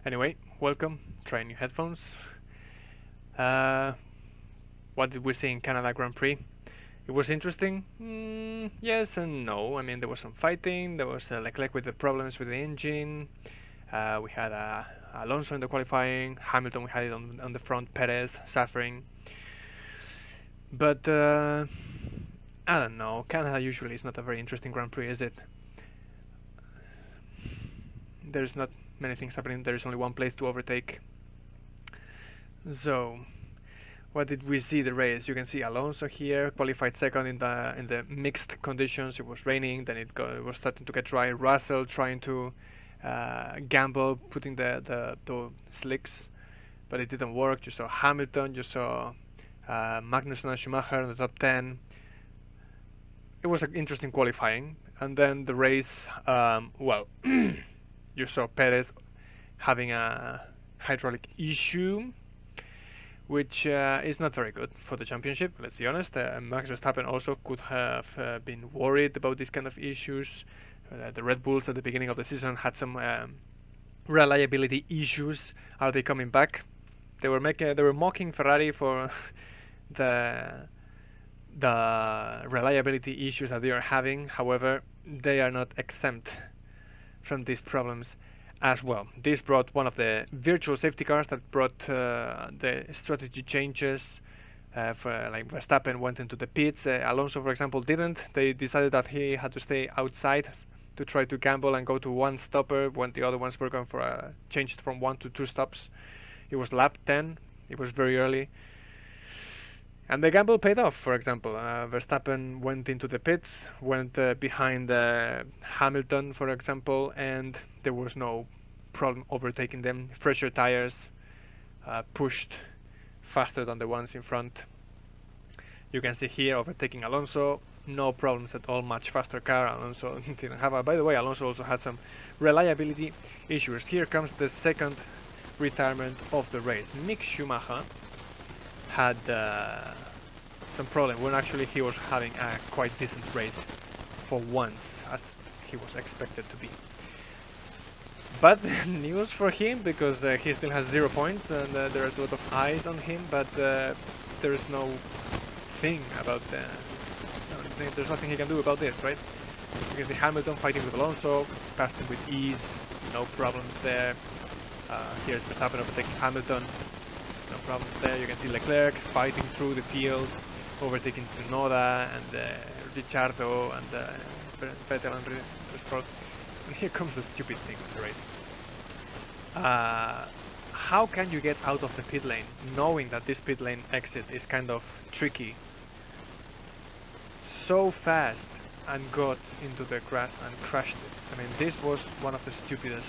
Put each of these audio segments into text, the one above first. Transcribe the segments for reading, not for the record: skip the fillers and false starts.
Anyway, welcome. Try new headphones. Uh, what did we see in Canada Grand Prix? It was interesting. Yes and no. I mean, there was some fighting. There was Leclerc with the problems with the engine. We had Alonso in the qualifying. Hamilton, we had it on the front. Perez suffering. But I don't know. Canada usually is not a very interesting Grand Prix, is it? There's not many things happening. There is only one place to overtake. So, what did we see the race? You can see Alonso here qualified second in the mixed conditions. It was raining, then it was starting to get dry. Russell trying to gamble, putting the slicks, but it didn't work. You saw Hamilton, you saw Magnussen and Schumacher in the top 10. It was an interesting qualifying, and then the race. Well, you saw Perez having a hydraulic issue, which is not very good for the championship. Let's be honest. Max Verstappen also could have been worried about these kind of issues. The Red Bulls at the beginning of the season had some reliability issues. Are they coming back? They were mocking Ferrari for the reliability issues that they are having. However, they are not exempt from these problems as well. This brought one of the virtual safety cars that brought the strategy changes. For like Verstappen went into the pits. Alonso, for example, didn't. They decided that he had to stay outside to try to gamble and go to one stopper when the other ones were going for a changed from one to two stops. It was lap 10. It was very early. And the gamble paid off. For example, Verstappen went into the pits, went behind Hamilton, for example, and there was no problem overtaking them. Fresher tires, pushed faster than the ones in front. You can see here overtaking Alonso, no problems at all, much faster car. Alonso didn't have a. By the way, Alonso also had some reliability issues. Here comes the second retirement of the race. Mick Schumacher had some problem when actually he was having a quite decent race for once, as he was expected to be. But news for him, because he still has 0 points and there is a lot of eyes on him, but there is no thing about there's nothing he can do about this, right? You can see Hamilton fighting with Alonso, passed him with ease, no problems there. Here's Verstappen overtaking Hamilton, no problems there. You can see Leclerc fighting through the field, overtaking Tsunoda and Ricciardo and Vettel and Stroll. And here comes the stupid thing of the race. How can you get out of the pit lane knowing that this pit lane exit is kind of tricky so fast and got into the grass and crashed it? I mean, this was one of the stupidest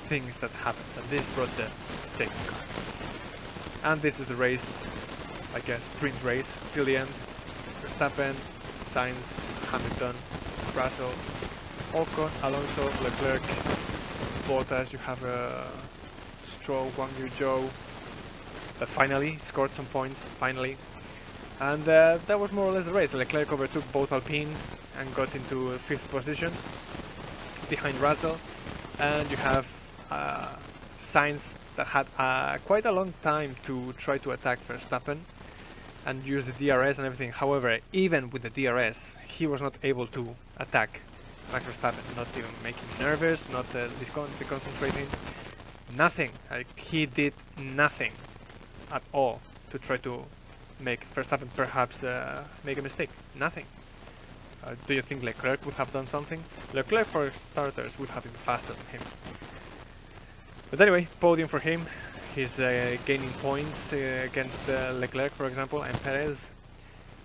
things that happened, and this brought the safety car. And this is the race, I guess, sprint race till the end. Verstappen, Sainz, Hamilton, Russell, Ocon, Alonso, Leclerc, Bottas. You have Stroll, Guan Yu Zhou that finally scored some points, finally. And that was more or less the race. Leclerc overtook both Alpine and got into 5th position behind Russell. And you have Sainz that had quite a long time to try to attack Verstappen and use the DRS and everything. However, even with the DRS, he was not able to attack Max Verstappen, not even making nervous, not deconcentrating, nothing. Like, he did nothing at all to try to make Verstappen perhaps make a mistake. Nothing. Do you think Leclerc would have done something? Leclerc, for starters, would have been faster than him. But anyway, podium for him. He's gaining points against Leclerc, for example, and Perez.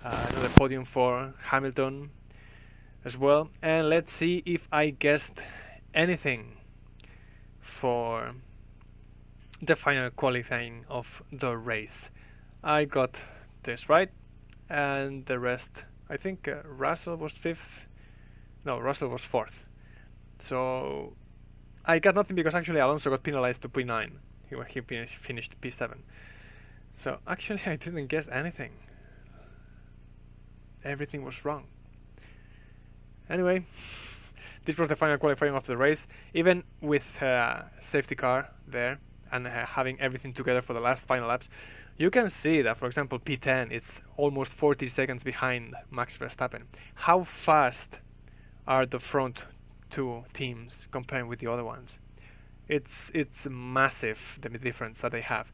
Another podium for Hamilton as well. And let's see if I guessed anything for the final qualifying of the race. I got this right, and the rest, I think Russell was 5th. No, Russell was 4th. So I got nothing because actually Alonso got penalized to P9. He finished P7. So actually I didn't guess anything. Everything was wrong. Anyway, this was the final qualifying of the race. Even with safety car there and having everything together for the last final laps, you can see that, for example, P10 is almost 40 seconds behind Max Verstappen. How fast are the front two teams comparing with the other ones? It's massive, the difference that they have.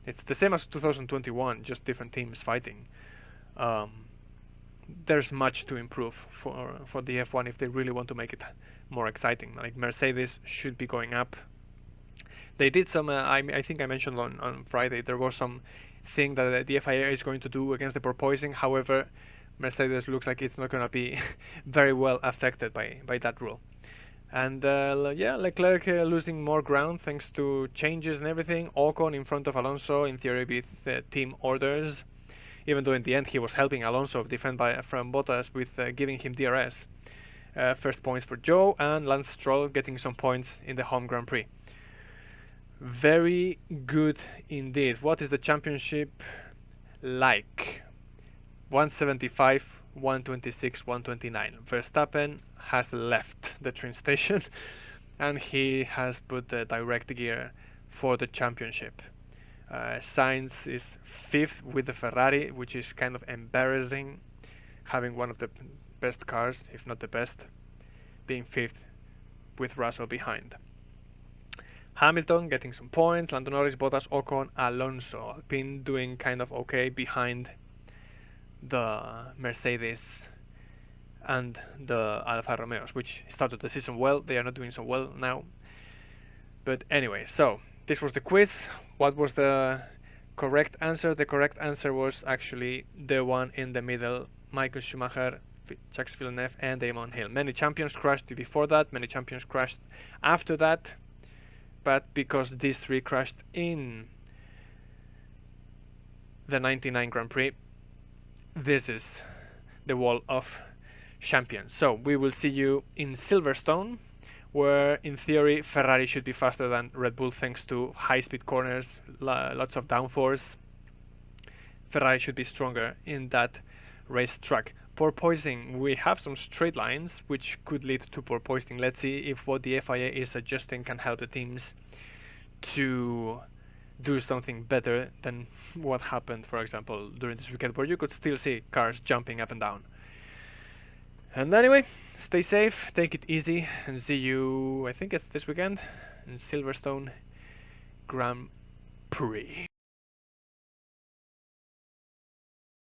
It's the same as 2021, just different teams fighting. There's much to improve for the F1 if they really want to make it more exciting. Like Mercedes should be going up. They did some. I think I mentioned on Friday there was some thing that the FIA is going to do against the porpoising. However, Mercedes looks like it's not going to be very well affected by that rule. And yeah, Leclerc losing more ground thanks to changes and everything. Ocon in front of Alonso, in theory with team orders, even though in the end he was helping Alonso defend from Bottas with giving him DRS. First points for Joe, and Lance Stroll getting some points in the home Grand Prix. Very good indeed. What is the championship like? 175, 126, 129. Verstappen has left the train station and he has put the direct gear for the championship. Sainz is 5th with the Ferrari, which is kind of embarrassing, having one of the best cars, if not the best, being 5th with Russell behind. Hamilton getting some points, Lando Norris, Bottas, Ocon, Alonso. Alpine doing kind of okay behind the Mercedes and the Alfa Romeos, which started the season well. They are not doing so well now. But anyway, so this was the quiz. What was the correct answer? The correct answer was actually the one in the middle: Michael Schumacher, Jacques Villeneuve, and Damon Hill. Many champions crashed before that, many champions crashed after that, but because these three crashed in the 99 Grand Prix, this is the wall of champions. So we will see you in Silverstone, where in theory Ferrari should be faster than Red Bull thanks to high-speed corners, lots of downforce. Ferrari should be stronger in that racetrack. Porpoising, we have some straight lines which could lead to porpoising. Let's see if what the FIA is suggesting can help the teams to do something better than what happened, for example, during this weekend, where you could still see cars jumping up and down. And anyway, stay safe, take it easy, and see you, I think it's this weekend, in Silverstone Grand Prix.